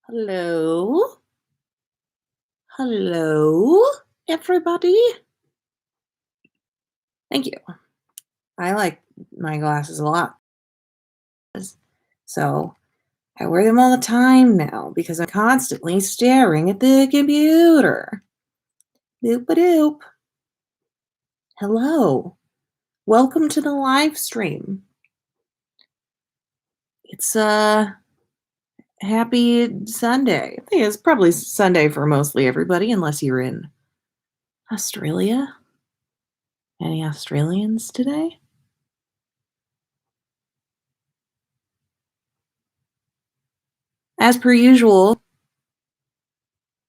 Hello? Hello, everybody? Thank you. I like my glasses a lot. So I wear them all the time now because I'm constantly staring at the computer. Doop a doop. Hello. Welcome to the live stream. It's happy Sunday. I think it's probably Sunday for mostly everybody, unless you're in Australia. Any Australians today? As per usual,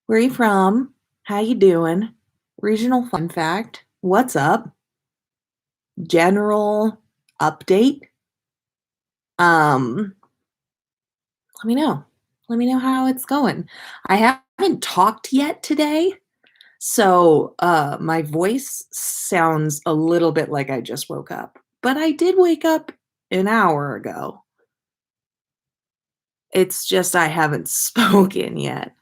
where are you from? How you doing? Regional fun fact. What's up? General update. Let me know. Let me know how it's going. I haven't talked yet today, so my voice sounds a little bit like I just woke up. But I did wake up an hour ago. It's just I haven't spoken yet.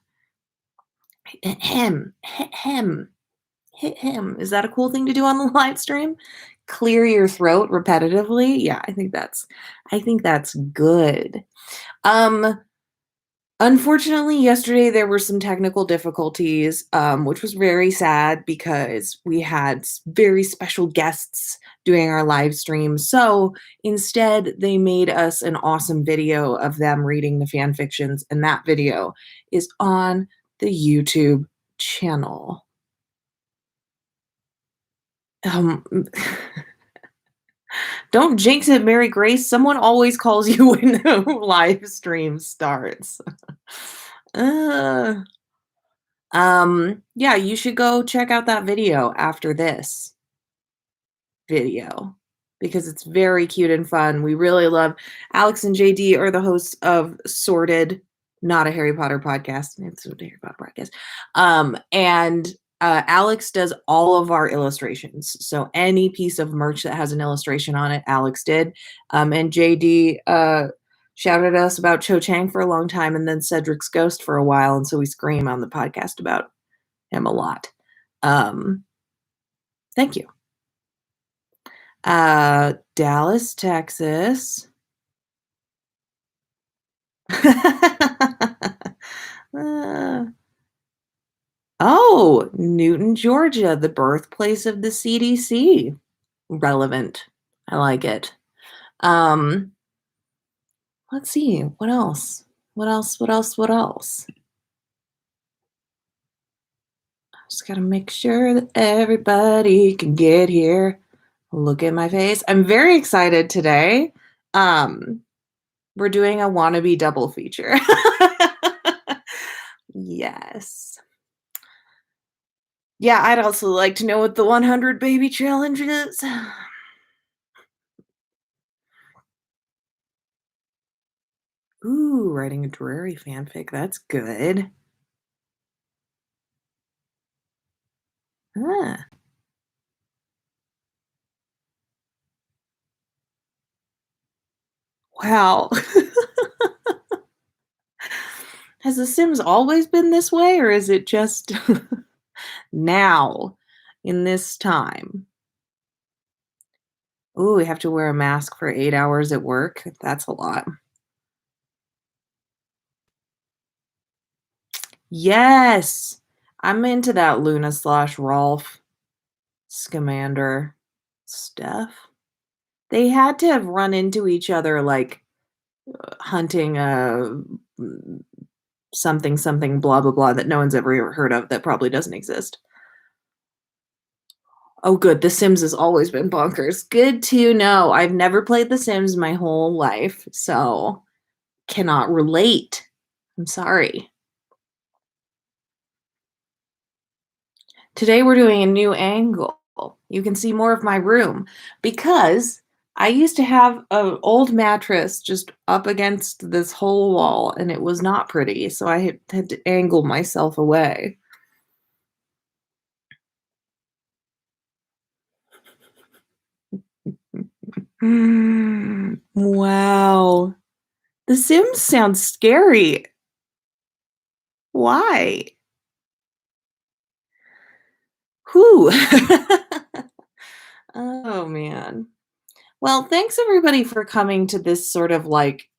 Ahem. Ahem. Hit him. Is that a cool thing to do on the live stream? Clear your throat repetitively? Yeah, I think that's good. Unfortunately, yesterday there were some technical difficulties, which was very sad because we had very special guests doing our live stream. So instead, they made us an awesome video of them reading the fan fictions, and that video is on the YouTube channel. Um, Don't jinx it, Mary Grace. Someone always calls you when the live stream starts. Uh, yeah, you should go check out that video after this video because it's very cute and fun. We really love Alex and JD are the hosts of Sorted, not a Harry Potter podcast. It's a Harry Potter podcast. And Alex does all of our illustrations. So any piece of merch that has an illustration on it, Alex did. And JD shouted at us about Cho Chang for a long time and then Cedric's Ghost for a while. And so we scream on the podcast about him a lot. Thank you. Dallas, Texas. Oh, Newton, Georgia, the birthplace of the CDC. Relevant. I like it. Let's see. What else? What else? What else? What else? Just gotta make sure that everybody can get here. Look at my face. I'm very excited today. We're doing a Wannabe double feature. Yes. Yeah, I'd also like to know what the 100 baby challenge is. Ooh, writing a dreary fanfic. That's good. Ah, wow. Has The Sims always been this way, or is it just now in this time? Ooh, we have to wear a mask for 8 hours at work. That's a lot. Yes. I'm into that Luna slash Rolf Scamander stuff. They had to have run into each other like hunting a something something blah blah blah that no one's ever heard of that probably doesn't exist. Oh, good. The Sims has always been bonkers. Good to know. I've never played The Sims my whole life, so cannot relate. I'm sorry. Today we're doing a new angle. You can see more of my room because I used to have an old mattress just up against this whole wall and it was not pretty, so I had to angle myself away. Wow. The Sims sounds scary. Why? Whew. Oh, man. Well, thanks everybody for coming to this sort of like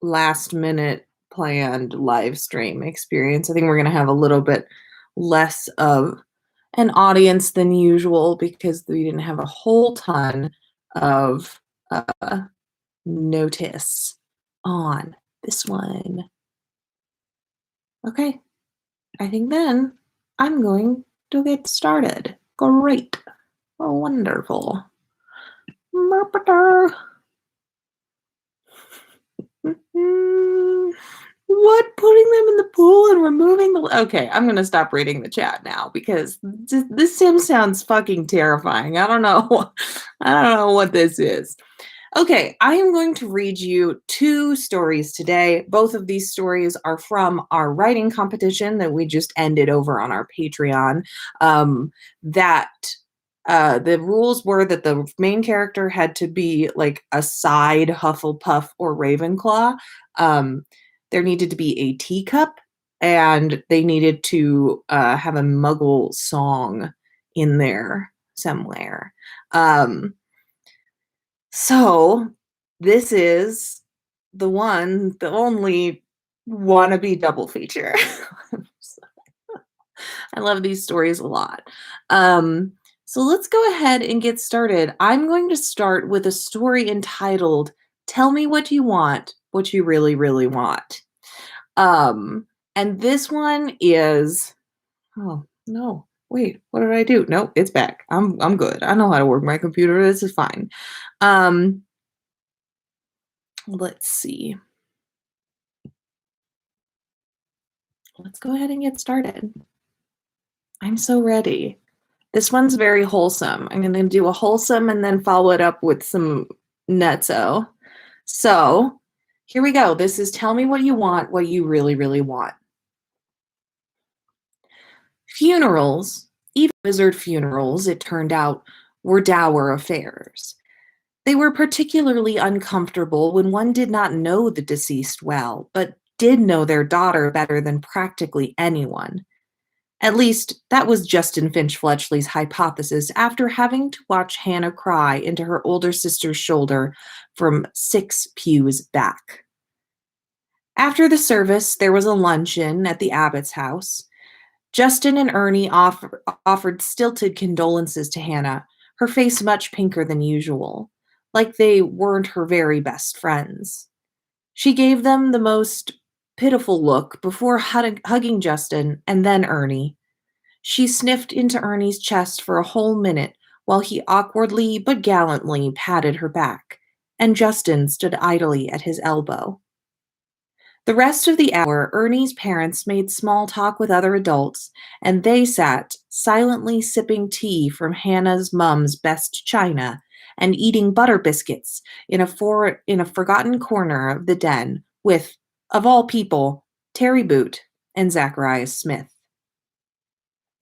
last minute planned live stream experience. I think we're going to have a little bit less of an audience than usual because we didn't have a whole ton of uh, notice on this one. Okay, I think then I'm going to get started. Great. Wonderful. What? Putting them in the pool and removing the. Okay, I'm gonna stop reading the chat now because this sim sounds fucking terrifying. I don't know. I don't know what this is. Okay, I am going to read you two stories today. Both of these stories are from our writing competition that we just ended over on our Patreon. That the rules were that the main character had to be like a side Hufflepuff or Ravenclaw. Um, there needed to be a teacup, and they needed to have a Muggle song in there somewhere. So this is the only wannabe double feature. I love these stories a lot. So let's go ahead and get started. I'm going to start with a story entitled Tell Me What You Want, What You Really, Really Want. And this one is, oh no, wait, what did I do? No, it's back. I'm good. I know how to work my computer. This is fine. Let's see. Let's go ahead and get started. I'm so ready. This one's very wholesome. I'm going to do a wholesome and then follow it up with some nutso. So here we go. This is Tell Me What You Want, What You Really, Really Want. Funerals, even wizard funerals, it turned out, were dour affairs. They were particularly uncomfortable when one did not know the deceased well, but did know their daughter better than practically anyone. At least, that was Justin Finch Fletchley's hypothesis after having to watch Hannah cry into her older sister's shoulder from 6 pews back. After the service, there was a luncheon at the Abbott's house. Justin and Ernie offered stilted condolences to Hannah, her face much pinker than usual, like they weren't her very best friends. She gave them the most pitiful look before hugging Justin and then Ernie. She sniffed into Ernie's chest for a whole minute while he awkwardly but gallantly patted her back, and Justin stood idly at his elbow. The rest of the hour, Ernie's parents made small talk with other adults, and they sat silently sipping tea from Hannah's mum's best china and eating butter biscuits in a forgotten corner of the den with, of all people, Terry Boot and Zacharias Smith.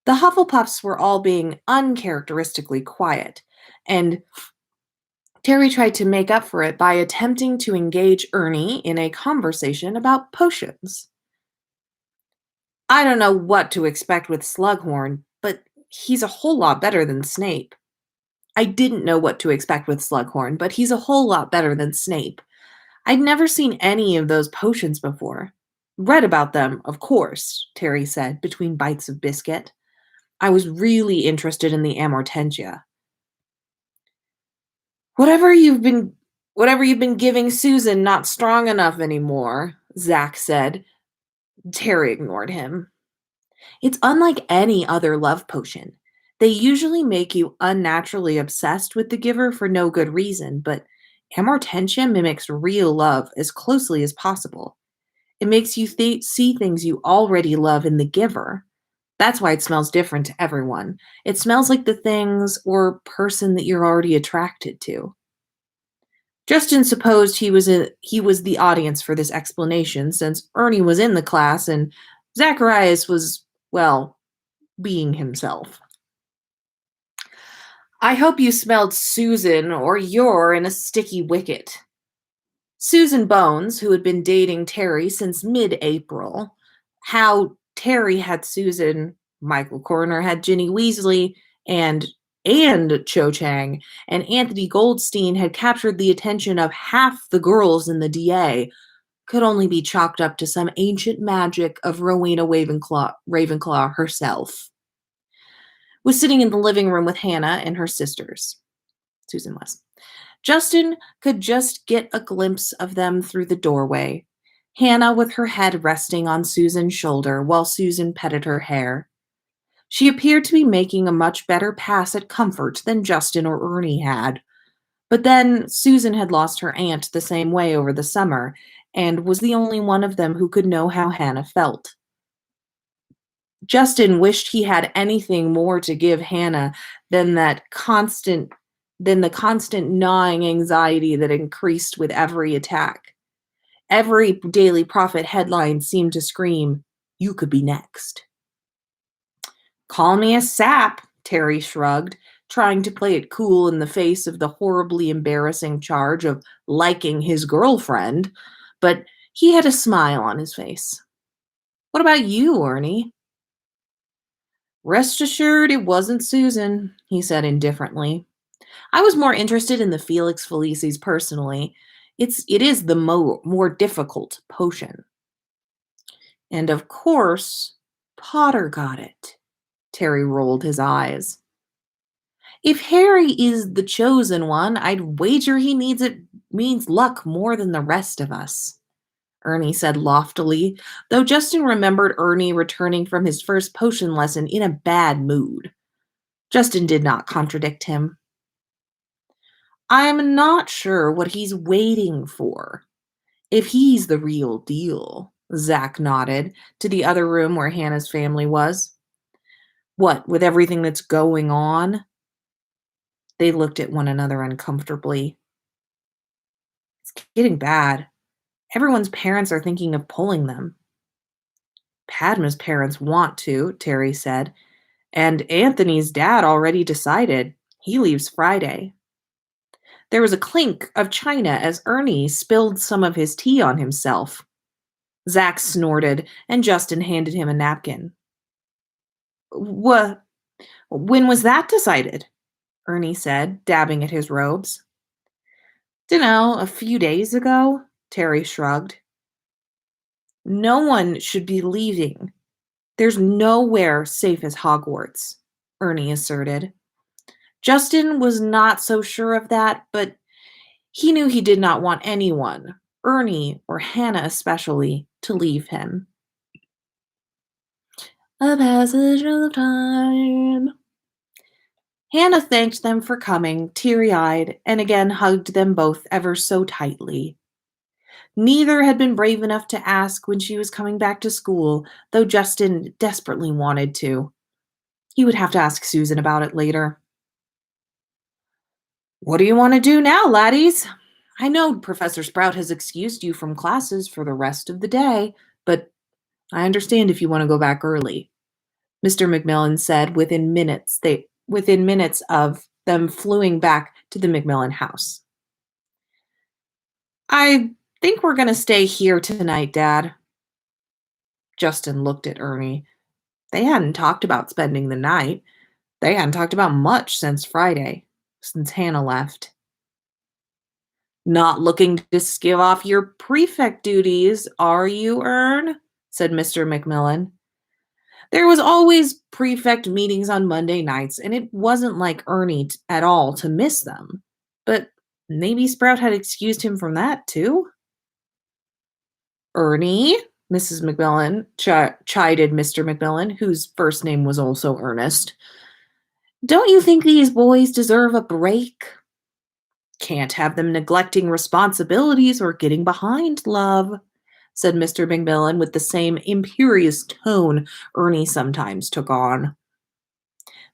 The Hufflepuffs were all being uncharacteristically quiet, and Terry tried to make up for it by attempting to engage Ernie in a conversation about potions. I don't know what to expect with Slughorn, but he's a whole lot better than Snape. I didn't know what to expect with Slughorn, but he's a whole lot better than Snape. I'd never seen any of those potions before. Read about them, of course, Terry said between bites of biscuit. I was really interested in the Amortentia. Whatever you've been giving Susan not strong enough anymore, Zach said. Terry ignored him. It's unlike any other love potion. They usually make you unnaturally obsessed with the giver for no good reason, but Amortentia mimics real love as closely as possible. It makes you see things you already love in the giver. That's why it smells different to everyone. It smells like the things or person that you're already attracted to. Justin supposed he was the audience for this explanation since Ernie was in the class and Zacharias was, well, being himself. I hope you smelled Susan or you're in a sticky wicket. Susan Bones, who had been dating Terry since mid-April, how Terry had Susan, Michael Corner had Ginny Weasley, and Cho Chang, and Anthony Goldstein had captured the attention of half the girls in the DA, could only be chalked up to some ancient magic of Rowena Ravenclaw herself. Was sitting in the living room with Hannah and her sisters. Susan was. Justin could just get a glimpse of them through the doorway. Hannah with her head resting on Susan's shoulder while Susan petted her hair. She appeared to be making a much better pass at comfort than Justin or Ernie had. But then Susan had lost her aunt the same way over the summer, and was the only one of them who could know how Hannah felt. Justin wished he had anything more to give Hannah than the constant gnawing anxiety that increased with every attack. Every Daily Prophet headline seemed to scream, "You could be next." "Call me a sap," Terry shrugged, trying to play it cool in the face of the horribly embarrassing charge of liking his girlfriend, but he had a smile on his face. "What about you, Ernie?" "Rest assured it wasn't Susan," he said indifferently. "I was more interested in the Felix Felicis personally. It is the more difficult potion." "And of course, Potter got it." Terry rolled his eyes. "If Harry is the chosen one, I'd wager he means luck more than the rest of us," Ernie said loftily, though Justin remembered Ernie returning from his first potion lesson in a bad mood. Justin did not contradict him. "I'm not sure what he's waiting for. If he's the real deal," Zach nodded to the other room where Hannah's family was. "What, with everything that's going on?" They looked at one another uncomfortably. "It's getting bad. Everyone's parents are thinking of pulling them." "Padma's parents want to," Terry said, "and Anthony's dad already decided. He leaves Friday." There was a clink of china as Ernie spilled some of his tea on himself. Zach snorted, and Justin handed him a napkin. "What? When was that decided?" Ernie said, dabbing at his robes. "Dunno, a few days ago," Terry shrugged. "No one should be leaving. There's nowhere safe as Hogwarts," Ernie asserted. Justin was not so sure of that, but he knew he did not want anyone, Ernie or Hannah especially, to leave him. A passage of time. Hannah thanked them for coming, teary-eyed, and again hugged them both ever so tightly. Neither had been brave enough to ask when she was coming back to school, though Justin desperately wanted to. He would have to ask Susan about it later. "What do you want to do now, laddies? I know Professor Sprout has excused you from classes for the rest of the day, but I understand if you want to go back early," Mr. Macmillan said within minutes of them fleeing back to the Macmillan house. "I think we're going to stay here tonight, Dad." Justin looked at Ernie. They hadn't talked about spending the night. They hadn't talked about much since Friday, since Hannah left. "Not looking to give off your prefect duties, are you, Ern?" said Mr. Macmillan. There was always prefect meetings on Monday nights, and it wasn't like Ernie at all to miss them. But maybe Sprout had excused him from that, too? "Ernie," Mrs. Macmillan chided Mr. Macmillan, whose first name was also Ernest. "Don't you think these boys deserve a break?" "Can't have them neglecting responsibilities or getting behind, love," said Mr. Macmillan with the same imperious tone Ernie sometimes took on.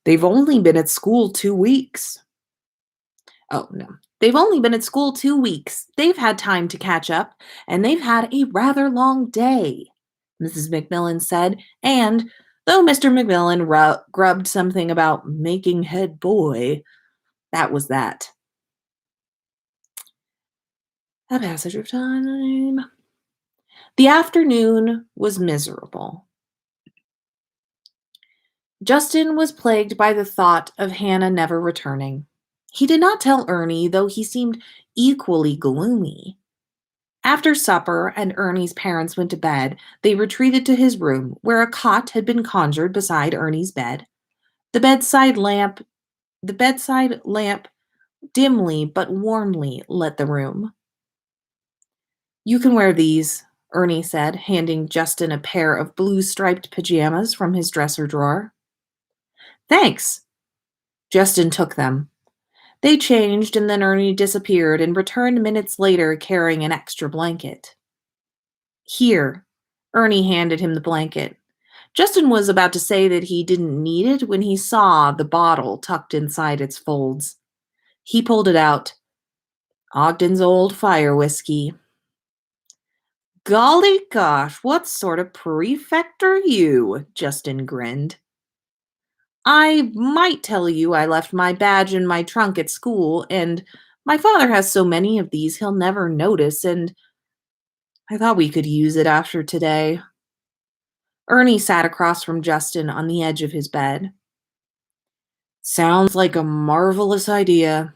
"They've only been at school 2 weeks." "Oh, no. They've only been at school 2 weeks. They've had time to catch up, and they've had a rather long day," Mrs. Macmillan said, and, though Mr. Macmillan grubbed something about making head boy, that was that. A passage of time. The afternoon was miserable. Justin was plagued by the thought of Hannah never returning. He did not tell Ernie, though he seemed equally gloomy. After supper and Ernie's parents went to bed, they retreated to his room, where a cot had been conjured beside Ernie's bed. The bedside lamp dimly but warmly lit the room. "You can wear these," Ernie said, handing Justin a pair of blue-striped pajamas from his dresser drawer. "Thanks." Justin took them. They changed, and then Ernie disappeared and returned minutes later carrying an extra blanket. "Here." Ernie handed him the blanket. Justin was about to say that he didn't need it when he saw the bottle tucked inside its folds. He pulled it out. "Ogden's old fire whiskey." "Golly gosh, what sort of prefect are you?" Justin grinned. "I might tell you I left my badge in my trunk at school, and my father has so many of these he'll never notice, and I thought we could use it after today." Ernie sat across from Justin on the edge of his bed. "Sounds like a marvelous idea."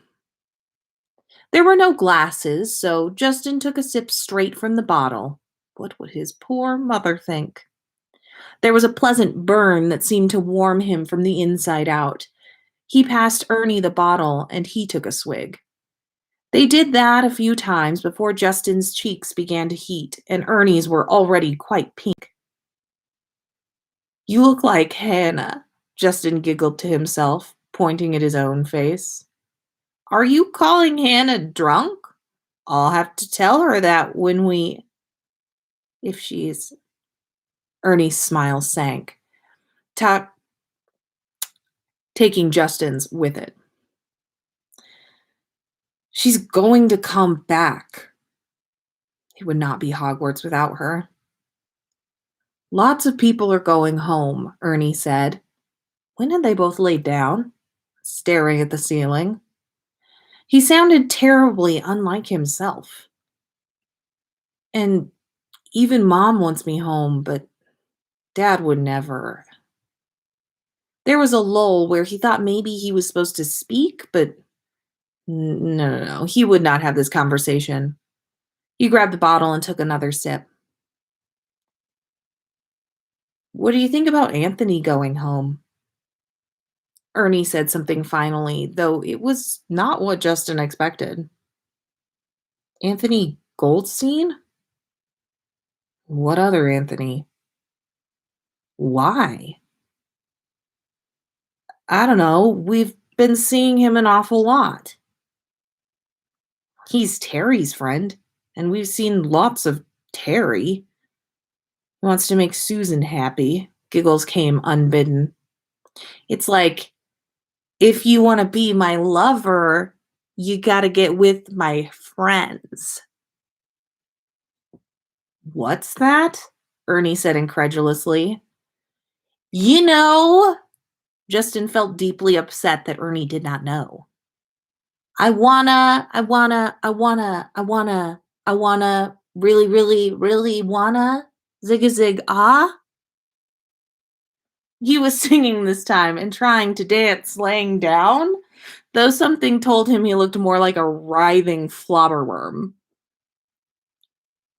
There were no glasses, so Justin took a sip straight from the bottle. What would his poor mother think? There was a pleasant burn that seemed to warm him from the inside out. He passed Ernie the bottle, and he took a swig. They did that a few times before Justin's cheeks began to heat, and Ernie's were already quite pink. "You look like Hannah," Justin giggled to himself, pointing at his own face. "Are you calling Hannah drunk? I'll have to tell her that if she's..." Ernie's smile sank, ta- taking Justin's with it. "She's going to come back." It would not be Hogwarts without her. "Lots of people are going home," Ernie said. When had they both laid down? Staring at the ceiling. He sounded terribly unlike himself. "And even Mom wants me home, but Dad would never." There was a lull where he thought maybe he was supposed to speak, but no. He would not have this conversation. He grabbed the bottle and took another sip. "What do you think about Anthony going home?" Ernie said something finally, though it was not what Justin expected. "Anthony Goldstein? What other Anthony? Why?" "I don't know. We've been seeing him an awful lot. He's Terry's friend, and we've seen lots of Terry. He wants to make Susan happy." Giggles came unbidden. "It's like, if you want to be my lover, you gotta get with my friends." "What's that?" Ernie said incredulously. "You know." Justin felt deeply upset that Ernie did not know. I wanna, really, really, really wanna, zig a zig ah." He was singing this time and trying to dance laying down, though something told him he looked more like a writhing flobberworm.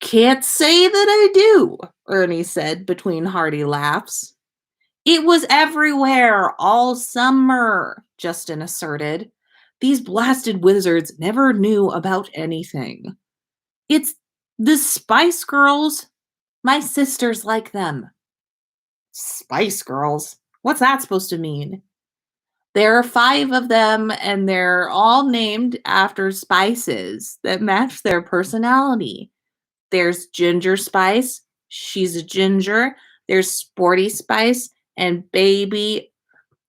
"Can't say that I do," Ernie said between hearty laughs. "It was everywhere all summer," Justin asserted. "These blasted wizards never knew about anything. It's the Spice Girls. My sisters like them." "Spice Girls? What's that supposed to mean?" "There are 5 of them, and they're all named after spices that match their personality. There's Ginger Spice. She's a ginger. There's Sporty Spice and Baby."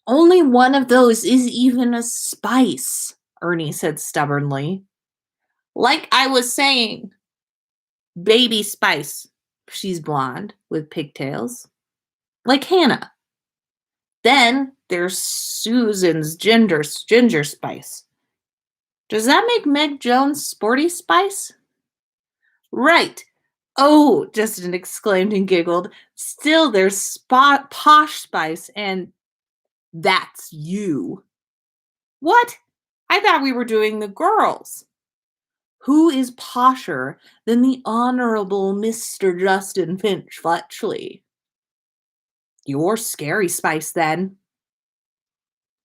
"Only one of those is even a spice," Ernie said stubbornly. "Like I was saying, Baby Spice. She's blonde with pigtails. Like Hannah. Then there's Susan's Ginger Spice. Does that make Meg Jones Sporty Spice?" "Right. Oh," Justin exclaimed and giggled. "Still there's Posh Spice and..." That's you. What? I thought we were doing the girls. Who is posher than the Honorable Mr. Justin Finch Fletchley? You're Scary Spice, then.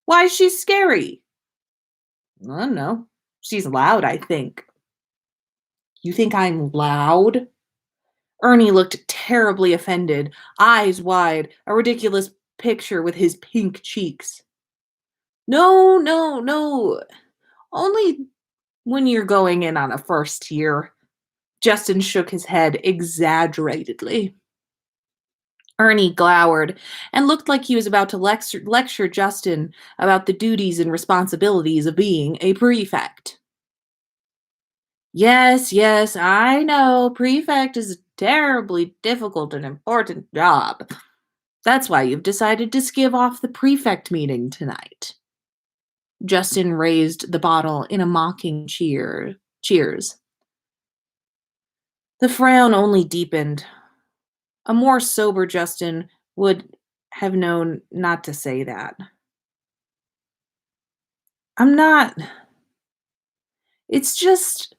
Why is she scary? I don't know. She's loud, I think. You think I'm loud? Ernie looked terribly offended, eyes wide, a ridiculous picture with his pink cheeks. No, no, no. Only when you're going in on a first year. Justin shook his head exaggeratedly. Ernie glowered and looked like he was about to lecture Justin about the duties and responsibilities of being a prefect. Yes, yes, I know. Prefect is a terribly difficult and important job. That's why you've decided to skip off the prefect meeting tonight. Justin raised the bottle in a mocking cheers. The frown only deepened. A more sober Justin would have known not to say that. I'm not. It's just.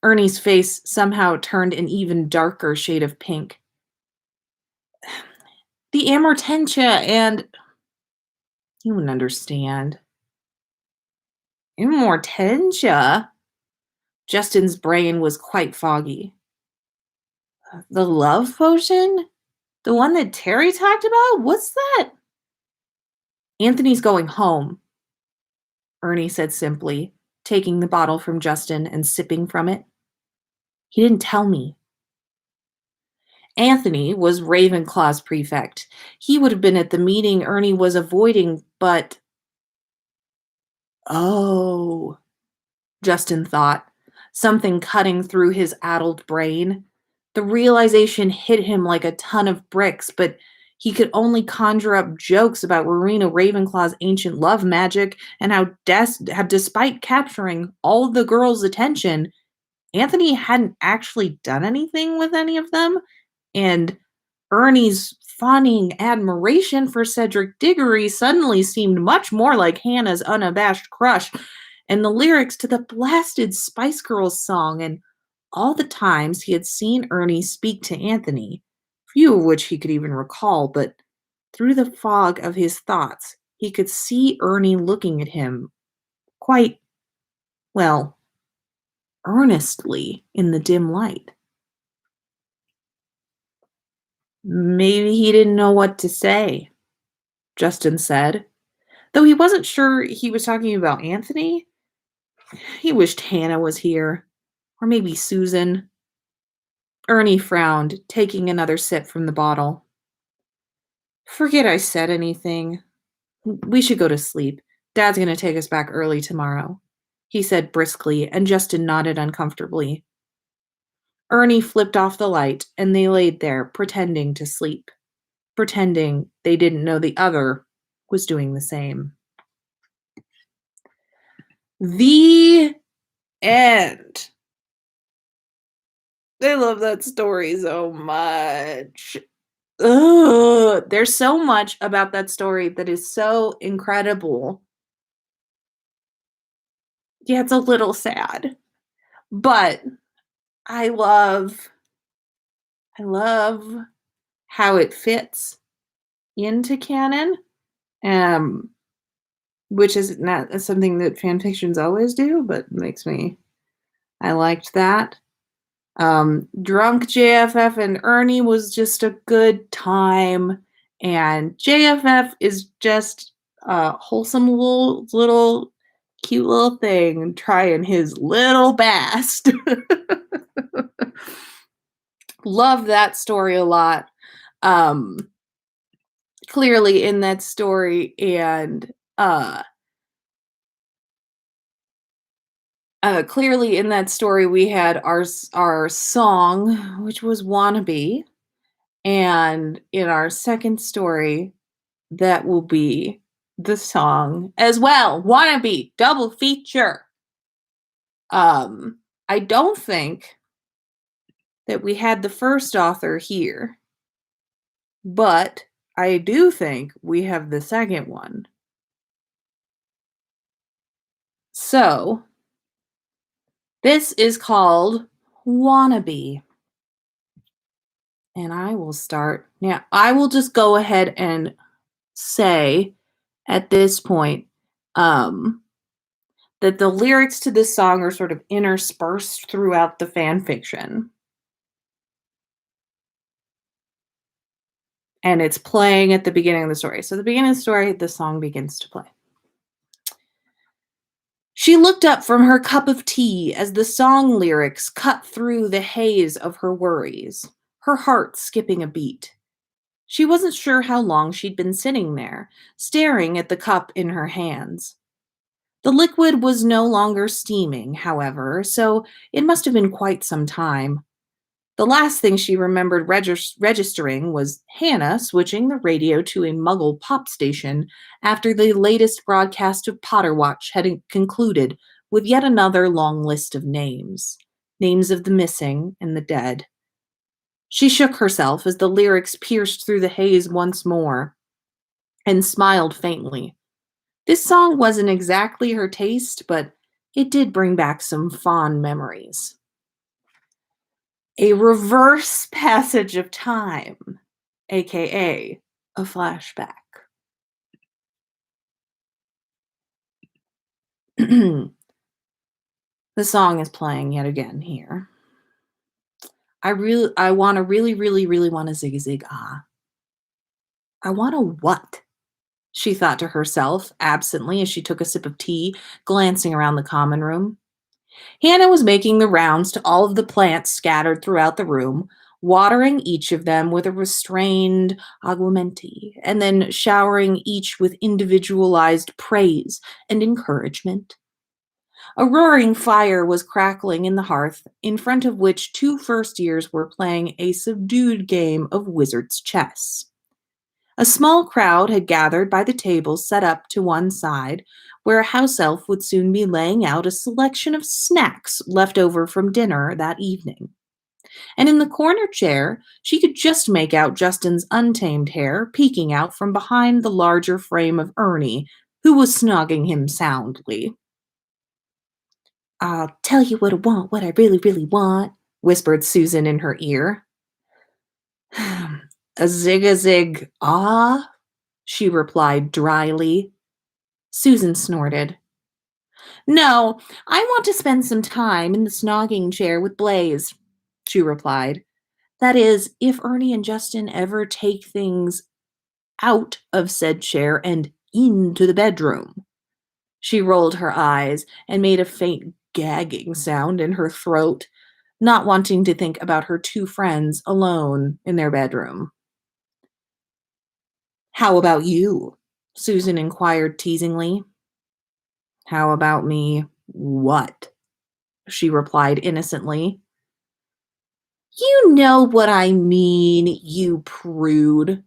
Ernie's face somehow turned an even darker shade of pink. The amortentia and. You wouldn't understand. Amortentia? Justin's brain was quite foggy. The love potion? The one that Terry talked about? What's that? Anthony's going home, Ernie said simply, taking the bottle from Justin and sipping from it. He didn't tell me. Anthony was Ravenclaw's prefect. He would have been at the meeting Ernie was avoiding, but... Oh, Justin thought, something cutting through his addled brain. The realization hit him like a ton of bricks, but he could only conjure up jokes about Rowena Ravenclaw's ancient love magic and how despite capturing all the girls' attention, Anthony hadn't actually done anything with any of them, and Ernie's fawning admiration for Cedric Diggory suddenly seemed much more like Hannah's unabashed crush, and the lyrics to the blasted Spice Girls song, and all the times he had seen Ernie speak to Anthony, few of which he could even recall, but through the fog of his thoughts, he could see Ernie looking at him quite, well, earnestly in the dim light. Maybe he didn't know what to say, Justin said. Though he wasn't sure he was talking about Anthony, he wished Hannah was here. Or maybe Susan. Ernie frowned, taking another sip from the bottle. Forget I said anything. We should go to sleep. Dad's going to take us back early tomorrow, he said briskly, and Justin nodded uncomfortably. Ernie flipped off the light, and they laid there, pretending to sleep, pretending they didn't know the other was doing the same. The end. I love that story so much. Ugh, there's so much about that story that is so incredible. Yeah, it's a little sad, but I love how it fits into canon, um, which is not something that fan fictions always do, but I liked that. Drunk JFF and Ernie was just a good time, and JFF is just a wholesome little cute little thing trying his little best. Love that story a lot. Clearly in that story, and clearly in that story we had our song, which was Wannabe, and in our second story that will be the song as well, Wannabe, double feature. I don't think that we had the first author here, but I do think we have the second one. So, this is called Wannabe. And I will start. Now, I will just go ahead and say at this point um, that the lyrics to this song are sort of interspersed throughout the fan fiction. And it's playing at the beginning of the story. So, the beginning of the story, the song begins to play. She looked up from her cup of tea as the song lyrics cut through the haze of her worries, her heart skipping a beat. She wasn't sure how long she'd been sitting there, staring at the cup in her hands. The liquid was no longer steaming, however, so it must have been quite some time. The last thing she remembered registering was Hannah switching the radio to a muggle pop station after the latest broadcast of Potterwatch had concluded with yet another long list of names. Names of the missing and the dead. She shook herself as the lyrics pierced through the haze once more and smiled faintly. This song wasn't exactly her taste, but it did bring back some fond memories. A reverse passage of time, aka a flashback. The song is playing yet again here. I want to really want to zig zig ah. I want a what? She thought to herself absently as she took a sip of tea, glancing around the common room. Hannah was making the rounds to all of the plants scattered throughout the room, watering each of them with a restrained aguamenti, and then showering each with individualized praise and encouragement. A roaring fire was crackling in the hearth, in front of which two first years were playing a subdued game of wizard's chess. A small crowd had gathered by the tables set up to one side, where a house elf would soon be laying out a selection of snacks left over from dinner that evening. And in the corner chair, she could just make out Justin's untamed hair peeking out from behind the larger frame of Ernie, who was snogging him soundly. "I'll tell you what I want, what I really want," whispered Susan in her ear. "A zig ah?" she replied dryly. Susan snorted. "No, I want to spend some time in the snogging chair with Blaze," she replied. "That is, if Ernie and Justin ever take things out of said chair and into the bedroom." She rolled her eyes and made a faint gagging sound in her throat, not wanting to think about her two friends alone in their bedroom. "How about you?" Susan inquired teasingly. "How about me what?" she replied innocently. "You know what I mean, you prude.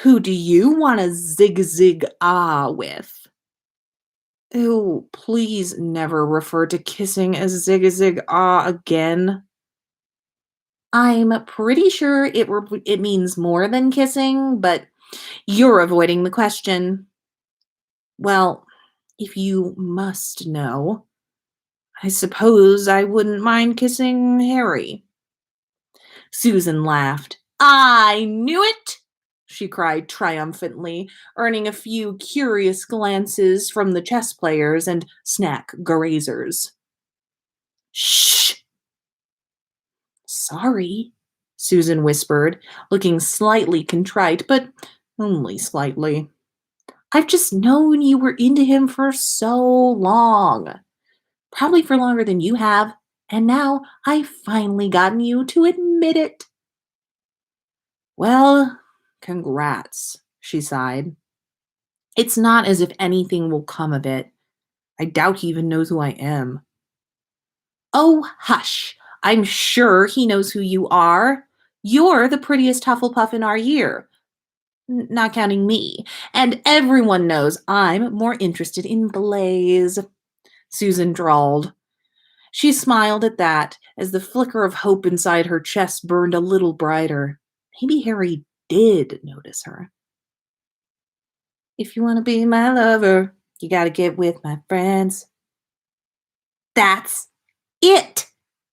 Who do you want to zig ah with?" "Ew, please never refer to kissing as zig ah again." "I'm pretty sure it means more than kissing, but you're avoiding the question." "Well, if you must know, I suppose I wouldn't mind kissing Harry." Susan laughed. "I knew it!" she cried triumphantly, earning a few curious glances from the chess players and snack grazers. "Shh! Sorry," Susan whispered, looking slightly contrite, but only slightly. "I've just known you were into him for so long. Probably for longer than you have, and now I've finally gotten you to admit it." "Well, congrats," she sighed. "It's not as if anything will come of it. I doubt he even knows who I am." "Oh, hush. I'm sure he knows who you are. You're the prettiest Hufflepuff in our year, not counting me. And everyone knows I'm more interested in Blaze," Susan drawled. She smiled at that as the flicker of hope inside her chest burned a little brighter. Maybe Harry did notice her. If you want to be my lover, you got to get with my friends. That's it,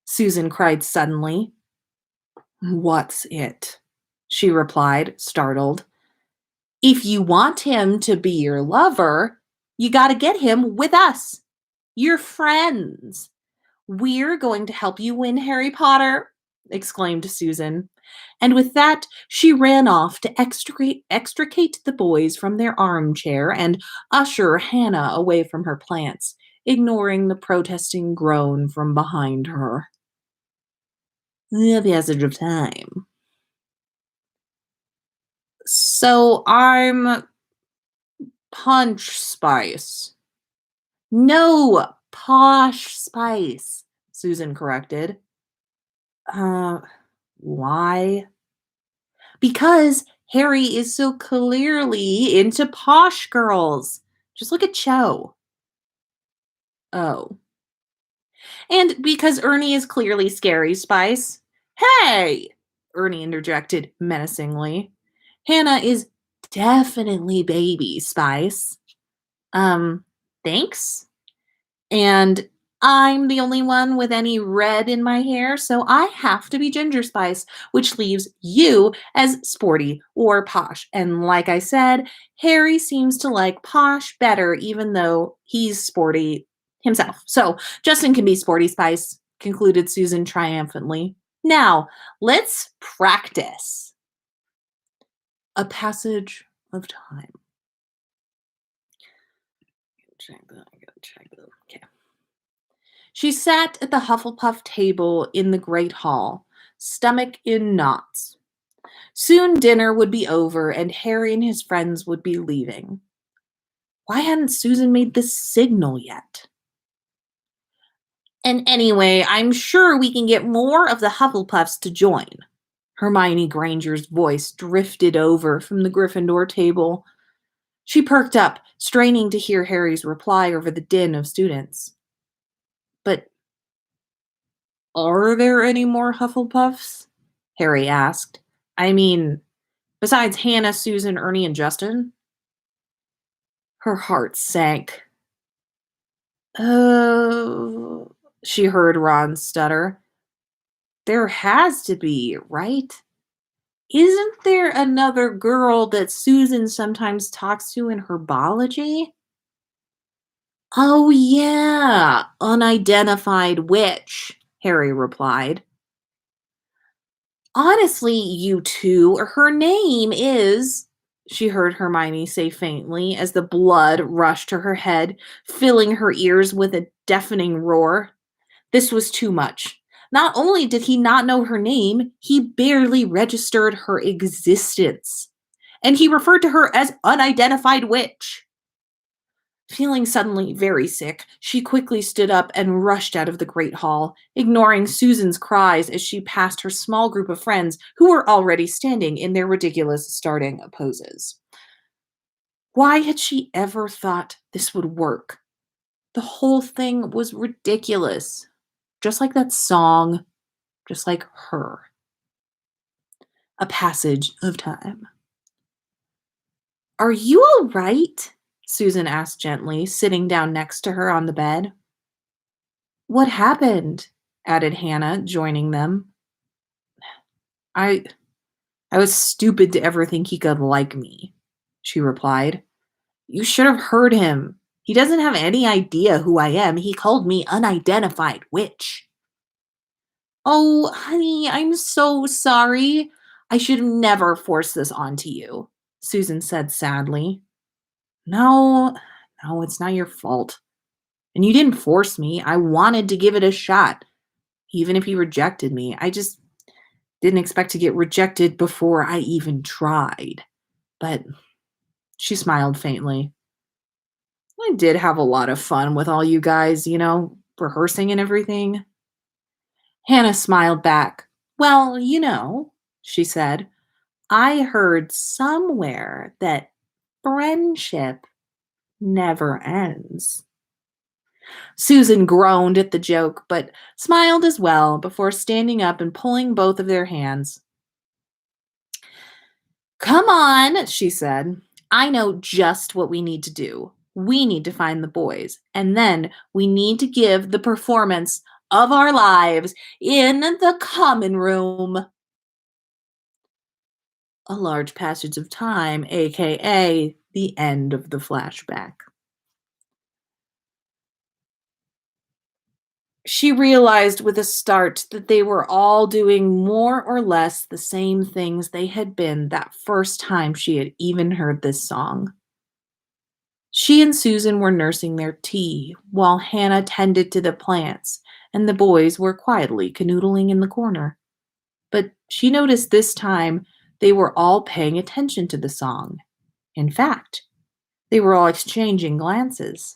Susan cried suddenly. What's it? She replied, startled. If you want him to be your lover, you got to get him with us, your friends. We're going to help you win Harry Potter, exclaimed Susan. And with that, she ran off to extricate the boys from their armchair and usher Hannah away from her plants, ignoring the protesting groan from behind her. The passage of time. So I'm Punch Spice. No, Posh Spice, Susan corrected. Uh, why? Because Harry is so clearly into posh girls. Just look at Cho. Oh. And because Ernie is clearly Scary Spice. Hey! Ernie interjected menacingly. Hannah is definitely Baby Spice. Um, thanks? And I'm the only one with any red in my hair, so I have to be Ginger Spice, which leaves you as sporty or posh. And like I said, Harry seems to like posh better, even though he's sporty himself. So Justin can be Sporty Spice, concluded Susan triumphantly. Now, let's practice. A passage of time. Check that. I gotta check that. Okay. She sat at the Hufflepuff table in the Great Hall, stomach in knots. Soon dinner would be over and Harry and his friends would be leaving. Why hadn't Susan made this signal yet? And anyway, I'm sure we can get more of the Hufflepuffs to join. Hermione Granger's voice drifted over from the Gryffindor table. She perked up, straining to hear Harry's reply over the din of students. But are there any more Hufflepuffs? Harry asked. I mean, besides Hannah, Susan, Ernie, and Justin? Her heart sank. Oh, she heard Ron stutter. There has to be, right? Isn't there another girl that Susan sometimes talks to in herbology? Oh, yeah, unidentified witch, Harry replied. Honestly, you two, her name is, she heard Hermione say faintly as the blood rushed to her head, filling her ears with a deafening roar. This was too much. Not only did he not know her name, he barely registered her existence. And he referred to her as unidentified witch. Feeling suddenly very sick, she quickly stood up and rushed out of the great hall, ignoring Susan's cries as she passed her small group of friends who were already standing in their ridiculous starting poses. Why had she ever thought this would work? The whole thing was ridiculous. Just like that song, just like her. A passage of time. Are you all right? Susan asked gently, sitting down next to her on the bed. What happened? Added Hannah, joining them. I I was stupid to ever think he could like me, she replied. You should have heard him. He doesn't have any idea who I am. He called me unidentified witch. Oh, honey, I'm so sorry. I should have never forced this onto you, Susan said sadly. No, no, it's not your fault. And you didn't force me. I wanted to give it a shot, even if you rejected me. I just didn't expect to get rejected before I even tried. But she smiled faintly. I did have a lot of fun with all you guys, rehearsing and everything. Hannah smiled back. Well, she said, I heard somewhere that friendship never ends. Susan groaned at the joke, but smiled as well before standing up and pulling both of their hands. Come on, she said. I know just what we need to do. We need to find the boys, and then we need to give the performance of our lives in the common room. A large passage of time, aka the end of the flashback. She realized with a start that they were all doing more or less the same things they had been that first time she had even heard this song. She and Susan were nursing their tea while Hannah tended to the plants, and the boys were quietly canoodling in the corner. But she noticed this time they were all paying attention to the song. In fact, they were all exchanging glances,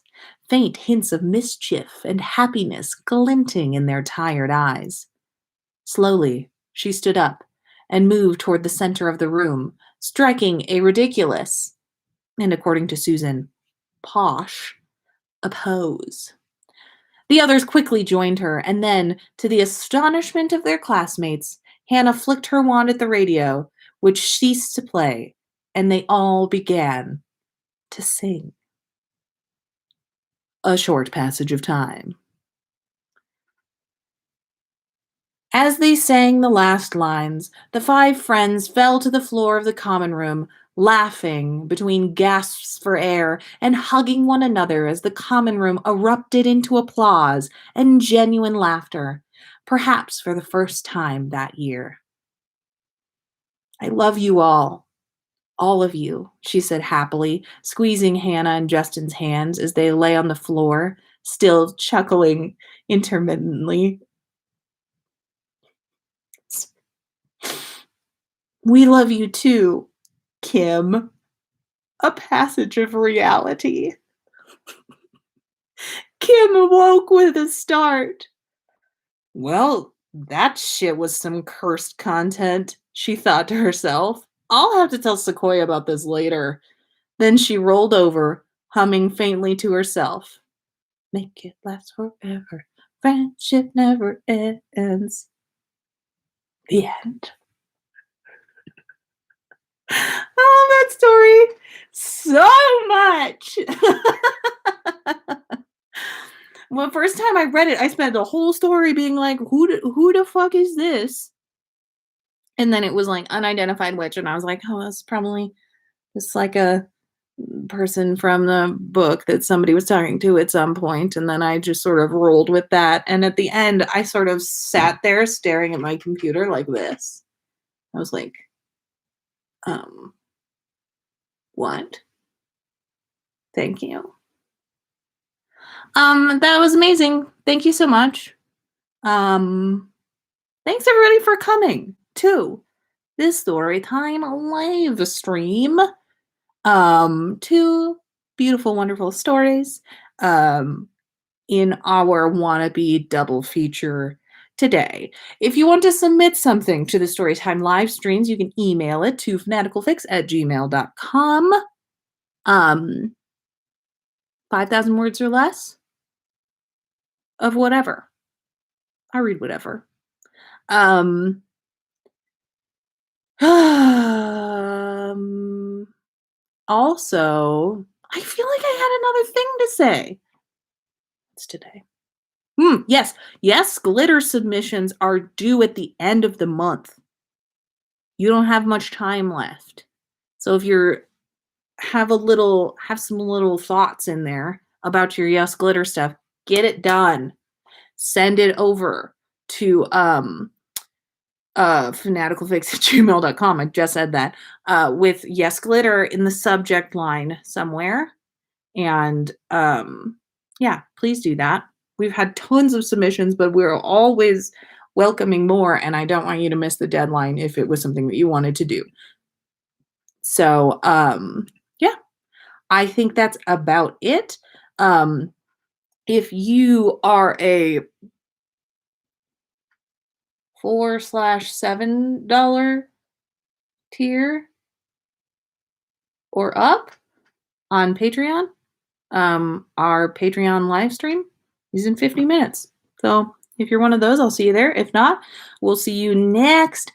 faint hints of mischief and happiness glinting in their tired eyes. Slowly, she stood up and moved toward the center of the room, striking a ridiculous, and according to Susan, posh, a pose. The others quickly joined her, and then, to the astonishment of their classmates, Hannah flicked her wand at the radio, which ceased to play, and they all began to sing. A short passage of time. As they sang the last lines, the five friends fell to the floor of the common room, laughing between gasps for air and hugging one another as the common room erupted into applause and genuine laughter, perhaps for the first time that year. I love you all of you, she said happily, squeezing Hannah and Justin's hands as they lay on the floor, still chuckling intermittently. We love you too, Kim. A passage of reality. Kim awoke with a start. Well, that shit was some cursed content, she thought to herself. I'll have to tell Sequoia about this later. Then she rolled over, humming faintly to herself. Make it last forever. Friendship never ends. The end. I love that story so much. Well, first time I read it, I spent the whole story being like, who the fuck is this? And then it was like unidentified witch, and I was like, oh, that's probably just like a person from the book that somebody was talking to at some point. And then I just sort of rolled with that. And at the end, I sort of sat there staring at my computer like this. I was like, what? Thank you. That was amazing. Thank you so much. Thanks everybody for coming to this Storytime live stream. Two beautiful, wonderful stories. In our Wannabe double feature today. If you want to submit something to the Storytime live streams, you can email it to fanaticalfics@gmail.com. 5,000 words or less of whatever. I read whatever. Also, I feel like I had another thing to say. It's today. Yes, glitter submissions are due at the end of the month. You don't have much time left. So if you're have some little thoughts in there about your Yes Glitter stuff, get it done. Send it over to fanaticalfics@gmail.com. I just said that. With Yes Glitter in the subject line somewhere. And yeah, please do that. We've had tons of submissions, but we're always welcoming more, and I don't want you to miss the deadline if it was something that you wanted to do. So yeah, I think that's about it. If you are a $4/7 tier or up on Patreon, our Patreon live stream is in 50 minutes. So if you're one of those, I'll see you there. If not, we'll see you next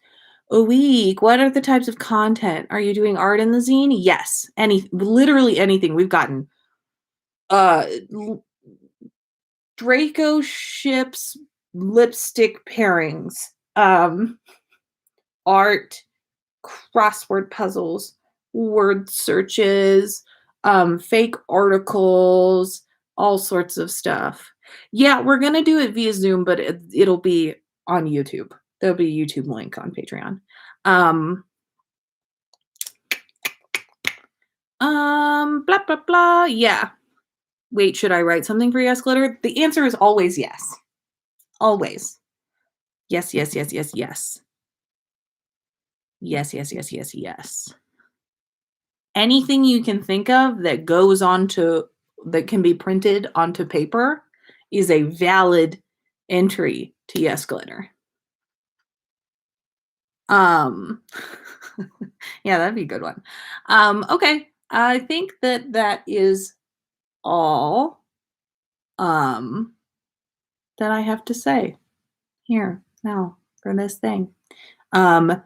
a week. What are the types of content? Are you doing art in the zine? Yes. Literally anything. We've gotten uh Draco ships lipstick pairings, art, crossword puzzles, word searches, fake articles, all sorts of stuff. Yeah, we're gonna do it via Zoom, but it'll be on YouTube. There'll be a YouTube link on Patreon. Um, blah blah blah. Yeah. Wait, should I write something for Yes Glitter? The answer is always yes. Always. Yes, yes, yes, yes, yes. Yes, yes, yes, yes, yes. Anything you can think of that goes onto that can be printed onto paper is a valid entry to Yes Glitter. Um, yeah, that'd be a good one. Okay, I think that is all that I have to say here now for this thing. Um,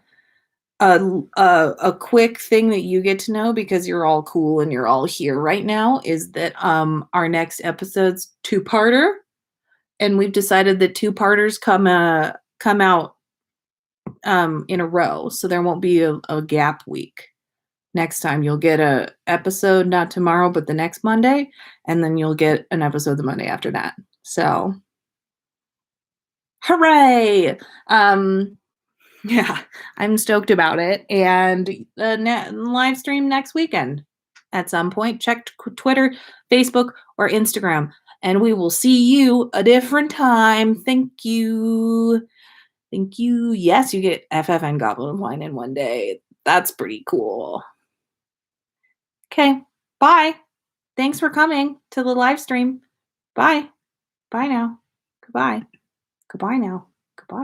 a quick thing that you get to know because you're all cool and you're all here right now is that our next episode's two-parter, and we've decided that two-parters come out in a row, so there won't be a gap week. Next time you'll get a episode not tomorrow but the next Monday, and then you'll get an episode the Monday after that. So, hooray! Um Yeah, I'm stoked about it, and the live stream next weekend at some point. Check Twitter, Facebook, or Instagram, and we will see you a different time. Thank you. Thank you. Yes, you get FFN Goblet of Wine in one day. That's pretty cool. Okay, bye. Thanks for coming to the live stream. Bye. Bye now. Goodbye. Goodbye now. Goodbye.